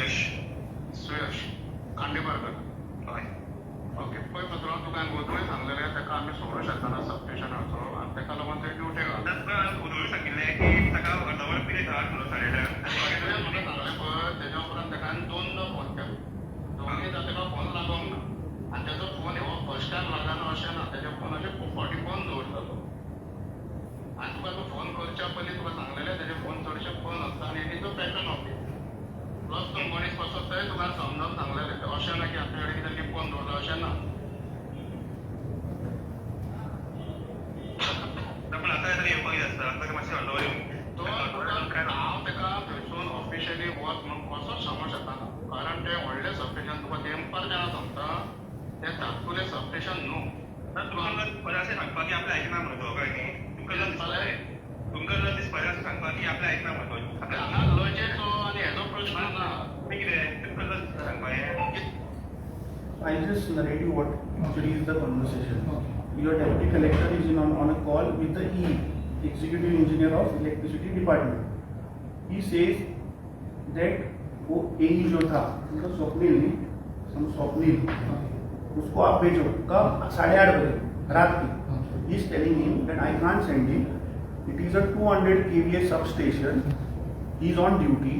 सुयश कांडेपारकर हय ओके पळय पात्रांव तुका हांवें गोदूय सांगलेलें ताका आमी सोडूंक शकना सबस्टेशनाचो आनी ताका लागून थंय ड्युटी घालता तुका गोदूय सांगिल्लें की ताका अर्दवर पिरेड आहा म्हणून साडे म्हाका सांगलें पळय तेज्या उपरांत ताका हांवें दोनदां फोन केलो दोनीदा ताका फोन लागोंक ना आनी ताजो फोन हो फर्स्ट टायम लागना अशें ना तेजे फोन अशें खूब फावटी बंद दवरतालो आनी तुका तो फोन करच्या पयलीं तुका सांगलेलें तेजे फोन चडशे बंद आसता आनी it is a pattern of it plus तो मनीस कसो थंय तुका समजावन सांगलेलें अशें ना की आपल्या कडेन कितें लिपोवन दवरला अशें ना पण आता तरी येवपाक जाय आसता ताका मातशें अर्दवर येवंक हांव ताका थंयसून ऑफिशियली वच म्हणून कसोच सांगूंक शकना कारण तें व्हडलें सबस्टेशन तुका तेंपार जेन्ना सांगता तें तातुलें सबस्टेशन न्हू तुमकां बरें अशें सांगपाक की आपलें आयकना म्हणून तो कळ्ळें न्ही तुमकां जर दिसपाचें अशें सांगपाक की आपलें आयकना म्हणून तो हांगा लजेचो आनी हेजो प्रश्न ना कितें तुमकां जर सांगपाचें I'll just narrate you what actually is the conversation. Your deputy collector is on a call with the executive engineer of electricity department. He says that वो AE जो था उनका स्वप्निल उसको आप भेजो कब 8:30 बजे रात की. He is telling him that I can't send him. It is a 200 kVA substation. He is on duty.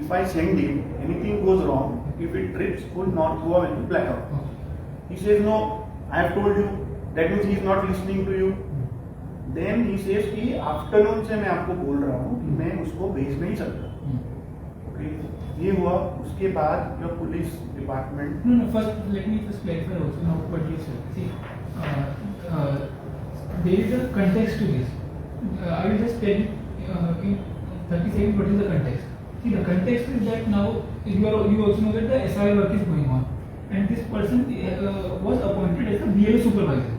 If I send him, anything goes wrong. If it trips, full North Goa will be blackout. He says no. I have told you. That means he is not listening to you. Then he says कि afternoon से मैं आपको बोल रहा हूँ कि मैं उसको भेज नहीं सकता. Okay. ये हुआ. उसके बाद your police department. No. First, let me just clarify also now what you said. See, there is a context to this. I will just tell you in 30 seconds what is the context. See, the context is that now you also know that the SI work is going on, and this person was appointed as a BLO supervisor.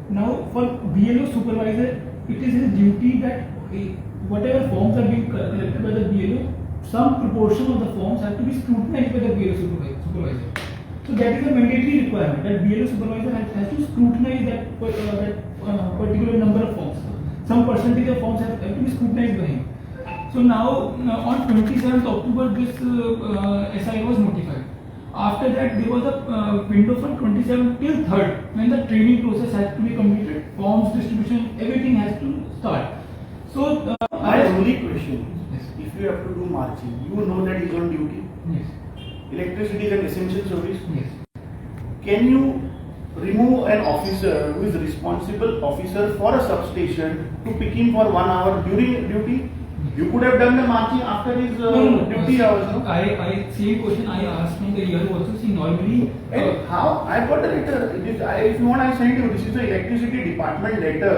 Now, for BLO supervisor, it is his duty that whatever forms are being collected by the BLO, some proportion of the forms have to be scrutinized by the BLO supervisor. So that is a mandatory requirement that BLO supervisor has to scrutinize that particular number of forms. Some percentage of forms have to be scrutinized by him. So now on 27th October this SI was notified. After that there was a window from 27th till 3rd when the training process has to be completed, forms distribution, everything has to start. So my only question is, if you have to do marching, you know that he is on duty. Yes. Electricity is an essential service. Yes. Can you remove an officer who is responsible officer for a substation to pick him for 1 hour during duty? You could have done the marching after his duty hours, no? I same question I asked from the year also. See, normally. And how? I got the letter. If you want, I send you. This is the electricity department letter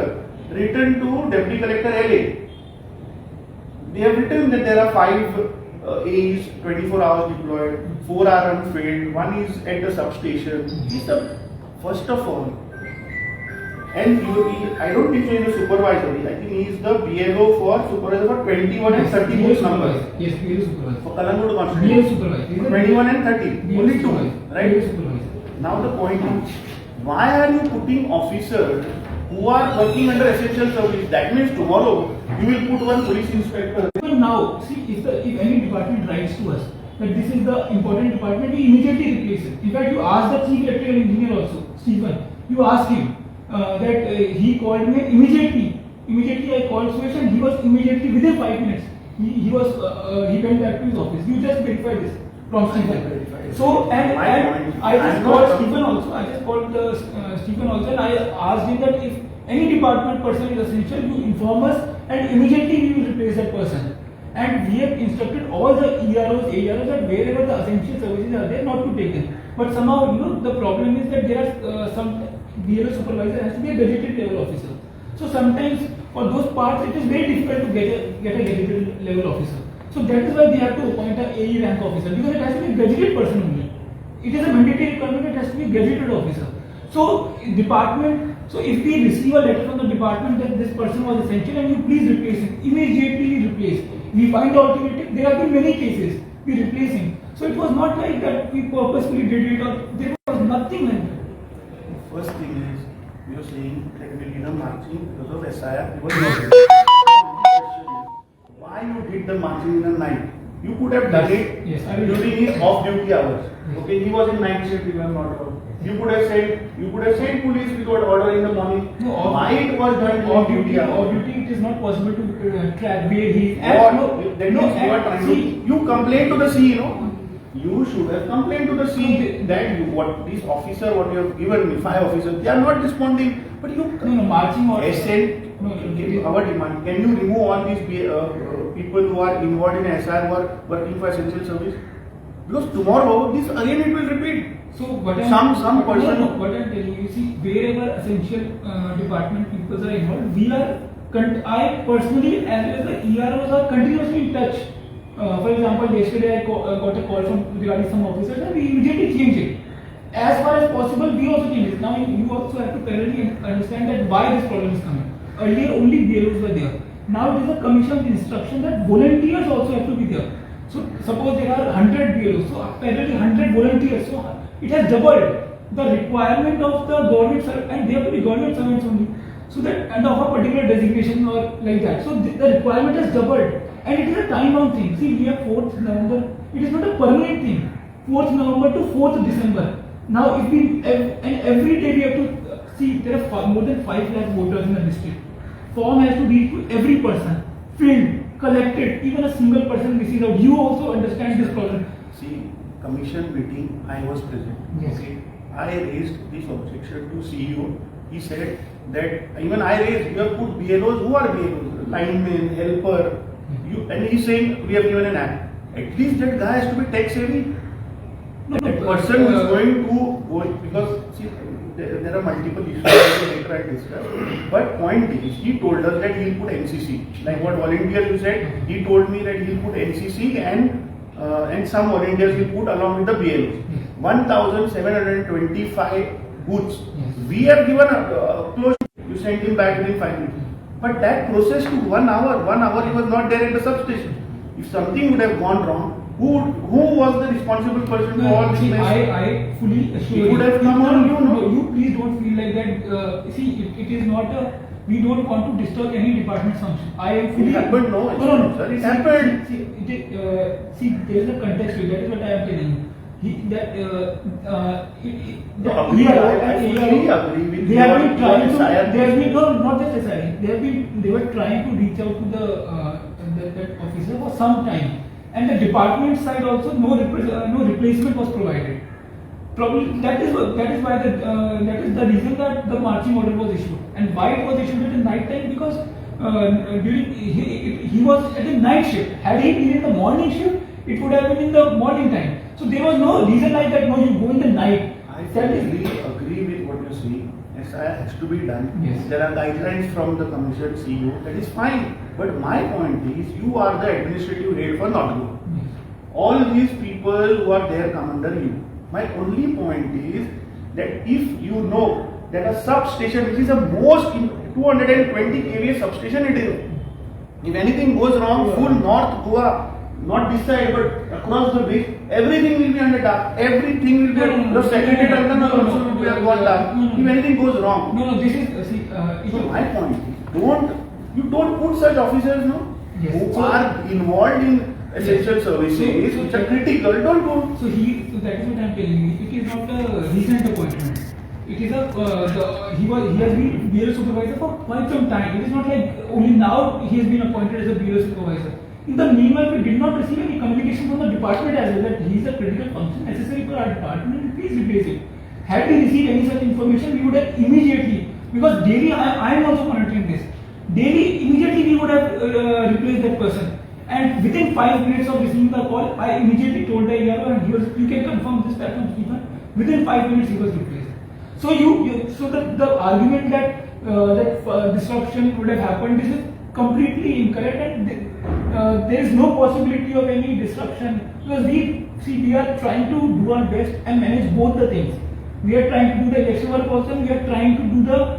written to Deputy Collector LA. They have written that there are 5 A's, 24 hours deployed, 4 are unfilled, 1 is at the substation. First of all, and I don't think he is a supervisor. I think he is the BLO for supervisor for 21 and 30 post numbers. Yes, BLO supervisor. For Kalangood constituency. BLO supervisor. 21 and 30. BLO Only 2, right? BLO supervisor. Now the point is, why are you putting officers who are working under essential service? That means tomorrow you will put one police inspector. Even now, see, if any department writes to us that this is the important department, we immediately replace it. In fact, you ask the chief electrical engineer also, Stephen. You ask him. That he called me immediately. Immediately I called Suresh and he was immediately within 5 minutes. He went back to his office. You just verify this from Stephen. So and I just called Stephen also. I just called Stephen also and I asked him that if any department person is essential, you inform us and immediately we will replace that person. And we have instructed all the EROs, AROs that wherever the essential services are there, not to take them. But somehow, the problem is that there are some BLO supervisor has to be a gazetted level officer. So sometimes for those parts it is very difficult to get a gazetted level officer. So that is why they have to appoint a AE rank officer because it has to be a gazetted person only. It is a mandatory requirement. It has to be a gazetted officer. So department. So if we receive a letter from the department that this person was essential and you please replace him, immediately replace. We find the alternative. There have been many cases. We replace him. So it was not like that we purposefully did it or there was nothing like that. First thing is, you are saying that we did a marching because of SIR. Why you did the marching in the night? You could have done it Yes, I will. during his off-duty hours. Yes. Okay, he was in night shift, if I am not wrong. You could have sent police without order in the morning. No, Why it was done during duty hours? Off duty, it is not possible to track where he is. What? No, That no, means you are trying to. see, You complain to the C, You should have complained to the C that what this officer, what you have given me, 5 officers, they are not responding. But you no, marching order. SN, our demand. Can you remove all these people who are involved in SR who are working for essential service? Because tomorrow this again it will repeat. So what Some person- No, what I'm telling you, see, wherever essential department people are involved, we are. I personally, as well as the EROs, are continuously in touch. For example, yesterday I got a call from regarding some officers, and we immediately changed it. As far as possible, we also change it. Now you also have to parallelly understand that why this problem is coming. Earlier only BLOs were there. Now it is a commission's instruction that volunteers also have to be there. So suppose there are 100 BLOs, so parallelly 100 volunteers. So it has doubled the requirement of the government servant, and they have to be government servants only. So that, and of a particular designation or like that. So the requirement has doubled, and it is a time-bound thing. See, we have 4th November. It is not a permanent thing. 4th November to 4th December. Now, if we and every day we have to see, there are more than 5 lakh voters in the district. Form has to reach to every person, filled, collected. Even a single person misses out. You also understand this problem. See, commission meeting, I was present. Yes. Okay. I raised this objection to CEO. He said that even I raised, you have put BLOs, who are BLOs? Linemen, helper. And he's saying we have given an act. At least that guy has to be tech savvy. No, That person who is going to go, because see, there are multiple issues that later I discuss. But point is, he told us that he'll put NCC. Like what volunteer you said, he told me that he'll put NCC and some volunteers will put along with the BLOs. 1,725 booths. Yes. We have given a close. You sent him back within 5 minutes. But that process took 1 hour. 1 hour he was not there at the substation. If something would have gone wrong, who was the responsible person for all this See, mess? I fully assure you. It would have come on you, no? You please don't feel like that. See, it is not a. We don't want to disturb any department's function. I am fully. It happened, no, sir. It happened. See, there is a context to it. That is what I am telling you. I fully agree with They have been your trying to. desire. They have been not just deciding. They were trying to reach out to that officer for some time, and the department side also no replacement was provided. Probably that is why that is the reason that the marching order was issued. And why it was issued at night time? Because during he was at the night shift. Had he been in the morning shift, it would have been in the morning time. So there was no reason like that. No, you go in the night. I agree with what you're saying. SIR has to be done. Yes. There are guidelines from the commission CEO. That is fine. But my point is, you are the administrative head for North Goa. Yes. All these people who are there come under you. My only point is that if you know that a substation, which is the most 220 kVA substation it is, if anything goes wrong, full North Goa, not this side but across the bridge, everything will be under dark. Everything will be the secretary also will be gone dark. If anything goes wrong. No, this is So my point is, you don't put such officers, Yes. who So- are involved in essential services, which are critical. Don't go. So that is what I am telling you. It is not a recent appointment. It is he has been BLO supervisor for quite some time. It is not like only now he has been appointed as a BLO supervisor. In the meanwhile, we did not receive any communication from the department as well that he is a critical function necessary for our department and please replace it. Had we received any such information, we would have immediately, because daily I am also monitoring this. Daily, immediately we would have replaced that person. And within 5 minutes of receiving the call, I immediately told the ERO and you can confirm this platform, Stephen. Within 5 minutes he was replaced. So the argument that disruption would have happened, this is completely incorrect, and there is no possibility of any disruption because we are trying to do our best and manage both the things. We are trying to do the election work also, and we are trying to do the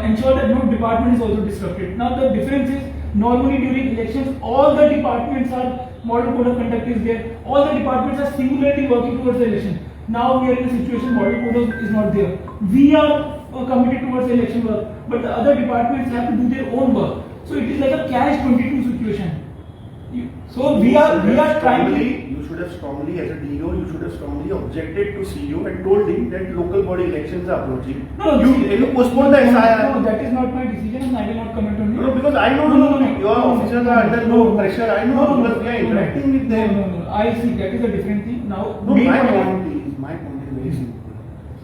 ensure that no department is also disrupted. Now the difference is normally during elections all the departments are model code of conduct is there. All the departments are singularly working towards the election. Now we are in a situation model code is not there. We are committed towards the election work, but the other departments have to do their own work. So it is like a catch-22 situation. So we are trying to. You should have strongly, as a DO, you should have strongly objected to CEO and told him that local body elections are approaching. No, you postponed the SIR. No, that is not my decision, and I will not comment on it. No, because I know your officers are under no pressure. I know because we are interacting with them. No. I see that is a different thing. Now, No, my point is very simple.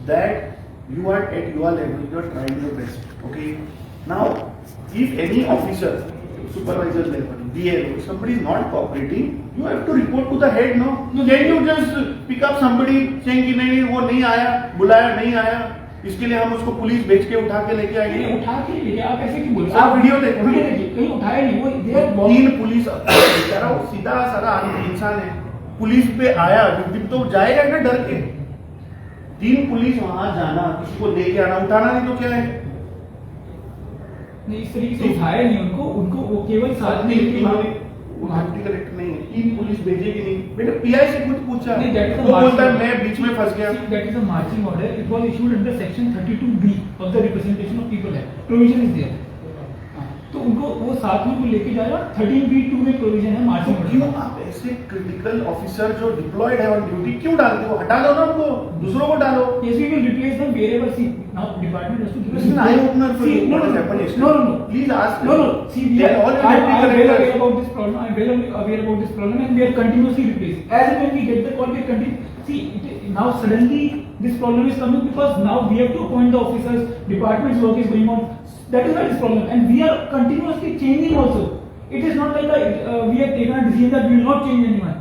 That you are at your level, you are trying your best. Okay. Now, if any officer, supervisor level, DLO, somebody is not cooperating, you have to report to the head, no? Can you just pick up somebody saying कि नहीं वो नहीं आया, बुलाया नहीं आया, इसके लिए हम उसको पुलिस भेज के उठा के लेके आएंगे? उठा के लेके आप ऐसे क्यों बोल रहे? आप वीडियो देखो, कहीं उठाया नहीं, वो 3 पुलिस बेचारा सीधा सारा इंसान है, पुलिस पे आया, विक्टिम तो जाएगा ना डर के। 3 पुलिस वहां जाना, किसी को लेके आना, उठाना नहीं तो क्या है? नहीं, इस तरीके से उठाया नहीं उनको वो केवल साथ में डिप्टी कलेक्टर नहीं है, 3 पुलिस भेजेगी नहीं, बेटा पीआई से खुद पूछा, नहीं, that is the वो बोलता है marching मैं बीच में फंस गया। That is a marching order. It was issued under section 32B of the Representation of People Act. Provision is there. तो उनको वो साथ में लेके जाएगा। 13B2 में प्रोविजन है मार्चिंग ऑर्डर। क्यों आप ऐसे क्रिटिकल ऑफिसर जो डिप्लॉयड है ऑन ड्यूटी क्यों डालते हो? हटा दो ना उनको, दूसरों को डालो। Yes, we will replace them wherever. See, now department has to give us. This is an eye opener for you. No, What has no, happened yesterday? no. Please ask them. No. See, we Tell are all your I am deputy well aware collectors. about this problem. I am well aware about this problem, and we are continuously replacing. As and when we get the call, we continue. See, now suddenly this problem is coming because now we have to appoint the officers. Department's work is going on. That is why this problem, and we are continuously changing also. It is not like we have taken a decision that we will not change anyone.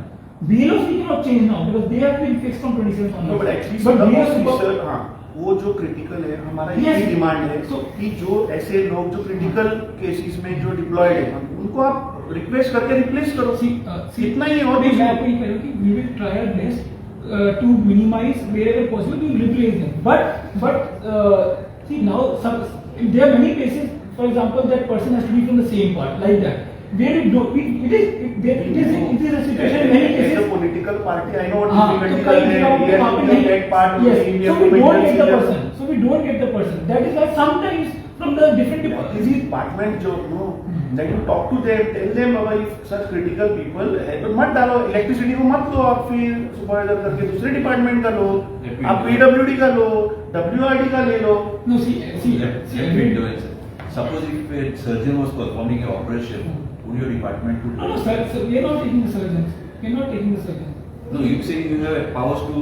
BLOs we cannot change now because they have been fixed from 27th onwards. No, but actually, But we are officer, हाँ, वो जो critical है हमारा Yes. यही demand है So- कि जो ऐसे लोग जो क्रिटिकल केसेस में जो डिप्लॉयड है उनको आप रिक्वेस्ट करके रिप्लेस करो। इतना ही और मैं आपको ये कह रहा हूँ कि we will try our best to minimize wherever possible to replace them. But see now there are many cases. For example, that person has to be from the same part, like that. Where it is a situation in many cases. As a political party, I know what तो difficulty कई है. जगहों We पे have to वहाँ be that part of पे the India yes, so we don't movement. get the person. So we don't get the person. That is why sometimes from the different This department जो no, that you talk to them, tell them about if such critical people है तो मत डालो, electricity को मत लो, आप फिर supervisor करके दूसरे डिपार्टमेंट का लो, आप PWD का लो, WRD का ले लो. No, see. Suppose if a surgeon was performing an operation, would your department would? No, sir, we are not taking the surgeons. We are not taking the surgeons. No, you say you have powers to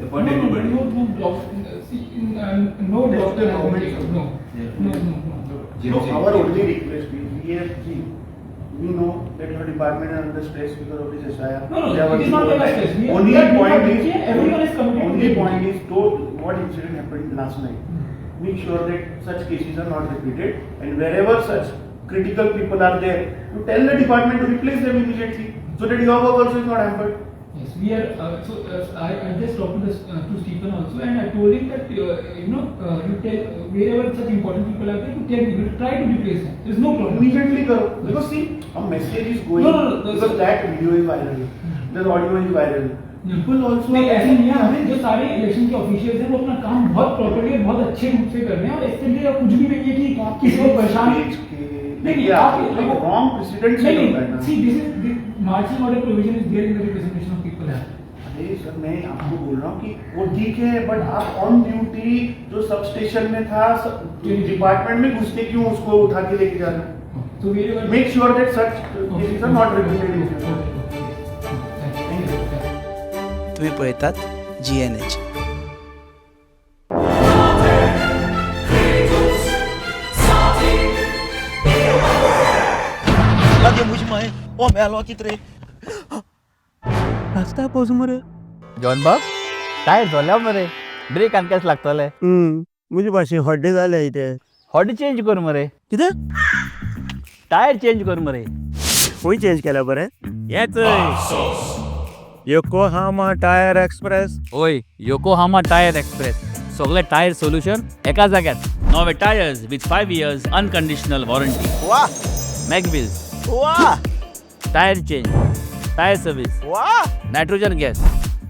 appoint anybody. No doctor. See, no That's doctor the has government, been taken. sir. No. No, our only request is we know that your department is under stress because of this SIR. No, They are it is not working under overtime. stress. Only point is everyone is committed. Only point is what incident happened last night. Make sure that such cases are not repeated, and wherever such critical people are there, you tell the department to replace them immediately, so that your work also is not hampered. Yes, we are. I just talked to Stephen also, and I told him that you tell wherever such important people are there, you try to replace them. There is no problem. Immediately go because see, a message is going No, because that video is viral, the audio is viral. People also नहीं ऐसे नहीं है, हमें जो सारे election के officials हैं वो अपना काम बहुत प्रॉपर्ली और बहुत अच्छे रूप से कर रहे हैं और इसके लिए कुछ भी नहीं है कि किसी को परेशान नहीं आप रॉन्ग प्रेसिडेंट से होता है ना. See this is marching order provision is there in the representation of people है. अरे सर मैं आपको बोल रहा हूँ कि वो ठीक है बट आप ऑन ड्यूटी जो सब स्टेशन में था डिपार्टमेंट में घुस के क्यों उसको उठा के लेके जा रहे हैं? तो make sure that such cases are not repeated in future. तुम्ही पळयतात GNH. Lagi muji mai, oh melo kitre. रास्ता पावस मरे. जॉन बाब टायर झाल्या मरे ब्रेक आनी कशें लागतले मुजी भाशे हड्डे जाले इथे. हॉडी चेंज कर मरे कितें? टायर चेंज कर मरे खंय चेंज केला बरें? येच योकोहामा टायर एक्सप्रेस. ओय योकोहामा टायर एक्सप्रेस सगळे टायर सोल्युशन एका जाग्यार नवे tyres with 5 years unconditional warranty वाह मॅगविल्स वाह टायर चेंज टायर सर्विस वाह. Nitrogen gas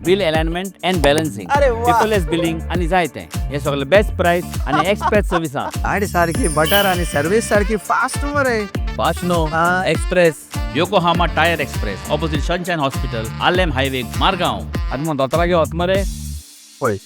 bill alignment and balancing अरे वा. पेपरलेस बिलिंग आनी जायते हे सगळे बेस्ट प्राइस आनी एक्सप्रेस सर्विसां गाडी सारखी बटर आणि सर्विस सारखी फास्ट मरे. फास्ट नो हा. Express Yokohama tyre express opposite sunshine hospital Alem highway Margao आदमो दोतरागे वच मरे पळय